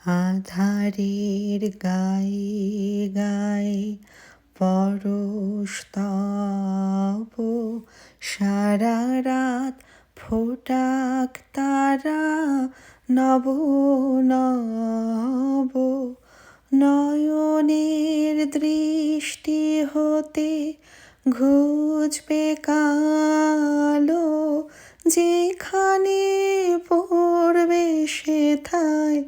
আধারের গায়ে গায়ে পরশ তব, সারা রাত ফোটাক তারা নব নব। নয়নের দৃষ্টি হতে ঘুচবে কালো, যেখানে পড়বে সেথায়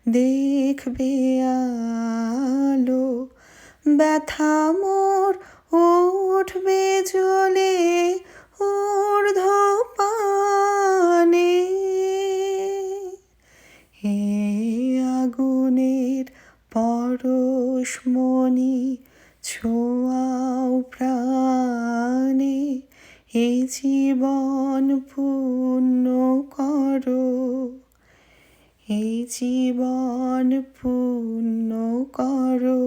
দেখবে আলো। ব্যথা মোর উঠবে জ্বলে ঊর্ধ্বপানে, হে আগুনের পরশমণি ছোঁয়াও প্রাণে। এ জীবন পূর্ণ করো, এই জীবন পূর্ণ করো,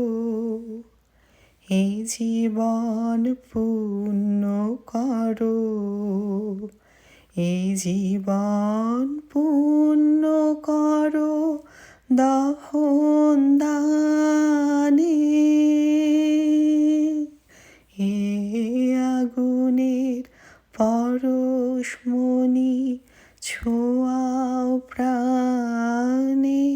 এই জীবন পূর্ণ করো, এই জীবন পূর্ণ করো দহন দানে। হে আগুনের পরশমণি ছোঁয়াও প্রাণে।